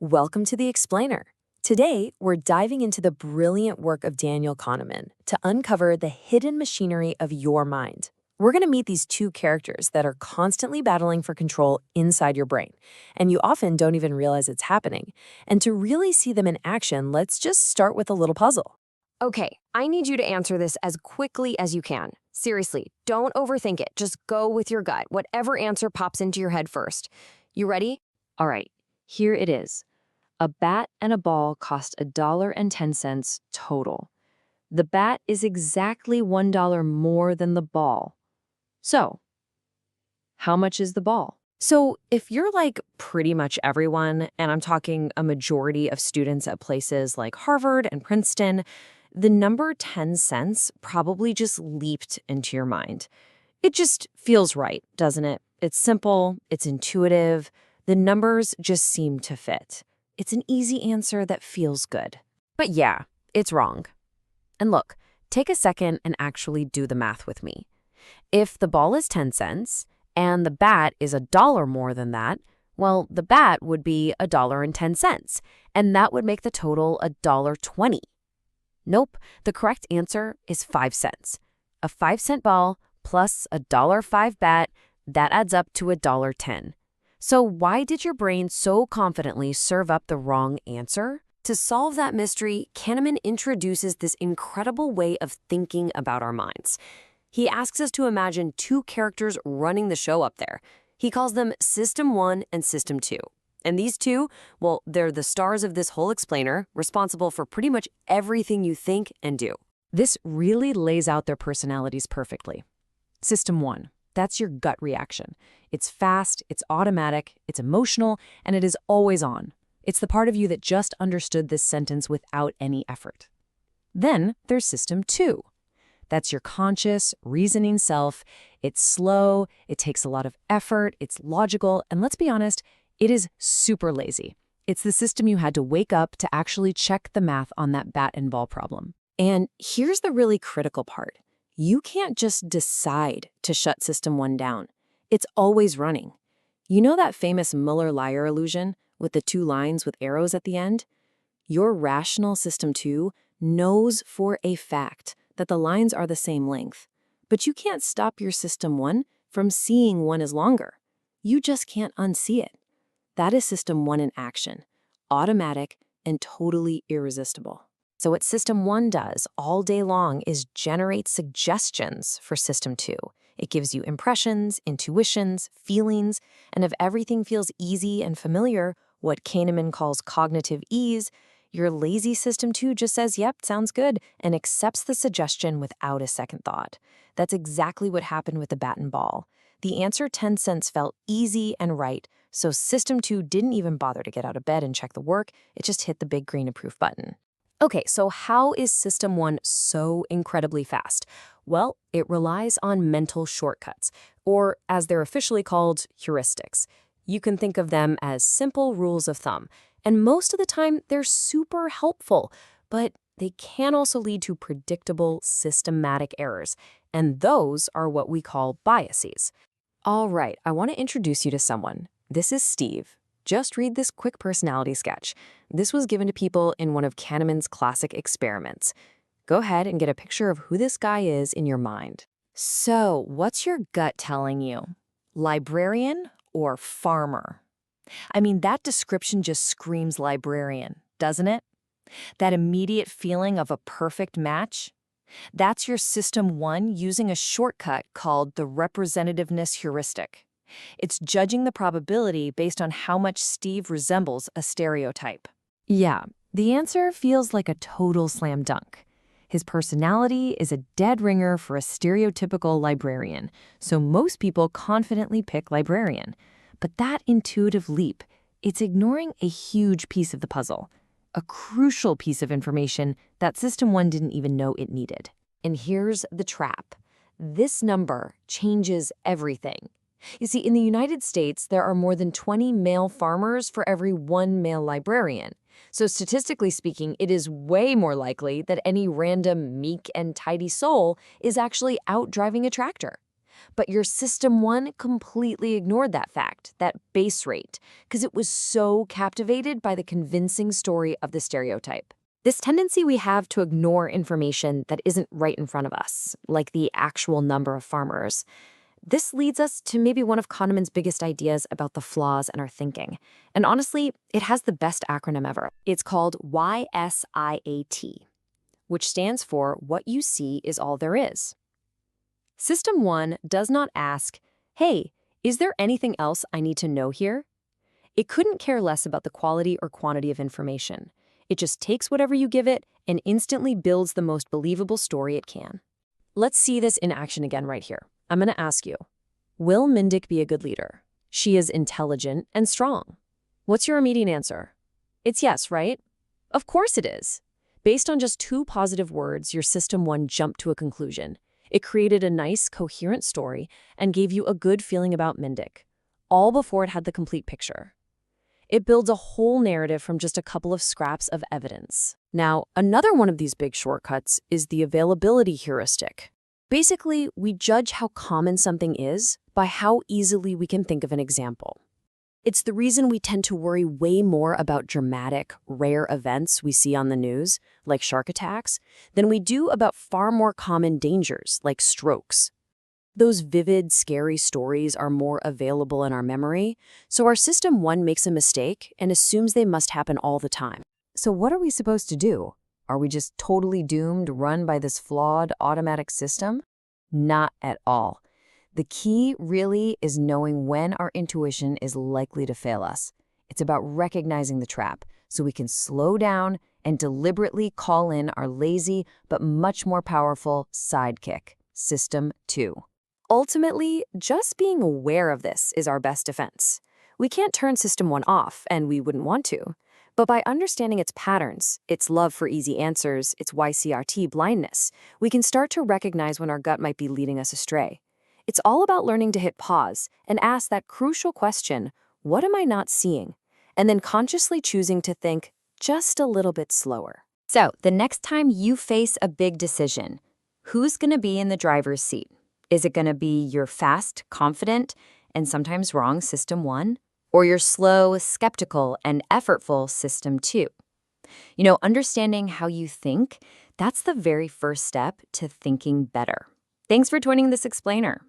Welcome to The Explainer. Today, we're diving into the brilliant work of Daniel Kahneman to uncover the hidden machinery of your mind. We're going to meet these two characters that are constantly battling for control inside your brain, and you often don't even realize it's happening. And to really see them in action, let's just start with a little puzzle. Okay, I need you to answer this as quickly as you can. Seriously, don't overthink it. Just go with your gut, whatever answer pops into your head first. You ready? All right, here it is. A bat and a ball cost $1.10 total. The bat is exactly $1 more than the ball. So, how much is the ball? So, if you're like pretty much everyone, and I'm talking a majority of students at places like Harvard and Princeton, the number 10 cents probably just leaped into your mind. It just feels right, doesn't it? It's simple, it's intuitive, the numbers just seem to fit. It's an easy answer that feels good. But yeah, it's wrong. And look, take a second and actually do the math with me. If the ball is 10 cents and the bat is $1 more than that, well, the bat would be $1.10, and that would make the total $1.20. Nope, the correct answer is 5 cents. A 5-cent ball plus a $1.05 bat, that adds up to $1.10. So why did your brain so confidently serve up the wrong answer? To solve that mystery, Kahneman introduces this incredible way of thinking about our minds. He asks us to imagine two characters running the show up there. He calls them System 1 and System 2. And these two, well, they're the stars of this whole explainer, responsible for pretty much everything you think and do. This really lays out their personalities perfectly. System 1. That's your gut reaction. It's fast, it's automatic, it's emotional, and it is always on. It's the part of you that just understood this sentence without any effort. Then there's System 2. That's your conscious, reasoning self. It's slow, it takes a lot of effort, it's logical, and let's be honest, it is super lazy. It's the system you had to wake up to actually check the math on that bat and ball problem. And here's the really critical part. You can't just decide to shut System 1 down. It's always running. You know that famous Muller-Lyer illusion with the two lines with arrows at the end? Your rational System 2 knows for a fact that the lines are the same length, but you can't stop your System 1 from seeing one is longer. You just can't unsee it. That is System 1 in action, automatic and totally irresistible. So what System 1 does all day long is generate suggestions for System 2. It gives you impressions, intuitions, feelings, and if everything feels easy and familiar, what Kahneman calls cognitive ease, your lazy System 2 just says, yep, sounds good, and accepts the suggestion without a second thought. That's exactly what happened with the bat and ball. The answer 10 cents felt easy and right, so System 2 didn't even bother to get out of bed and check the work, it just hit the big green approve button. Okay, so how is System 1 so incredibly fast? Well, it relies on mental shortcuts, or as they're officially called, heuristics. You can think of them as simple rules of thumb, and most of the time they're super helpful, but they can also lead to predictable, systematic errors, and those are what we call biases. All right, I want to introduce you to someone. This is Steve. Just read this quick personality sketch. This was given to people in one of Kahneman's classic experiments. Go ahead and get a picture of who this guy is in your mind. So, what's your gut telling you? Librarian or farmer? I mean, that description just screams librarian, doesn't it? That immediate feeling of a perfect match? That's your System 1 using a shortcut called the representativeness heuristic. It's judging the probability based on how much Steve resembles a stereotype. Yeah, the answer feels like a total slam dunk. His personality is a dead ringer for a stereotypical librarian, so most people confidently pick librarian. But that intuitive leap, it's ignoring a huge piece of the puzzle, a crucial piece of information that System 1 didn't even know it needed. And here's the trap. This number changes everything. You see, in the United States, there are more than 20 male farmers for every one male librarian. So statistically speaking, it is way more likely that any random meek and tidy soul is actually out driving a tractor. But your System 1 completely ignored that fact, that base rate, because it was so captivated by the convincing story of the stereotype. This tendency we have to ignore information that isn't right in front of us, like the actual number of farmers. This leads us to maybe one of Kahneman's biggest ideas about the flaws in our thinking. And honestly, it has the best acronym ever. It's called YSIAT, which stands for What You See Is All There Is. System 1 does not ask, hey, is there anything else I need to know here? It couldn't care less about the quality or quantity of information. It just takes whatever you give it and instantly builds the most believable story it can. Let's see this in action again right here. I'm going to ask you, will Mindik be a good leader? She is intelligent and strong. What's your immediate answer? It's yes, right? Of course it is. Based on just 2 positive words, your System 1 jumped to a conclusion. It created a nice, coherent story and gave you a good feeling about Mindik, all before it had the complete picture. It builds a whole narrative from just a couple of scraps of evidence. Now, another one of these big shortcuts is the availability heuristic. Basically, we judge how common something is by how easily we can think of an example. It's the reason we tend to worry way more about dramatic, rare events we see on the news, like shark attacks, than we do about far more common dangers, like strokes. Those vivid, scary stories are more available in our memory, so our System 1 makes a mistake and assumes they must happen all the time. So what are we supposed to do? Are we just totally doomed, run by this flawed automatic system? Not at all. The key really is knowing when our intuition is likely to fail us. It's about recognizing the trap so we can slow down and deliberately call in our lazy but much more powerful sidekick, System 2. Ultimately, just being aware of this is our best defense. We can't turn System 1 off, and we wouldn't want to. But by understanding its patterns, its love for easy answers, its YCRT blindness, we can start to recognize when our gut might be leading us astray. It's all about learning to hit pause and ask that crucial question, what am I not seeing? And then consciously choosing to think just a little bit slower. So, the next time you face a big decision, who's going to be in the driver's seat? Is it going to be your fast, confident, and sometimes wrong System 1? Or your slow, skeptical, and effortful System 2? Understanding how you think, that's the very first step to thinking better. Thanks for joining this explainer.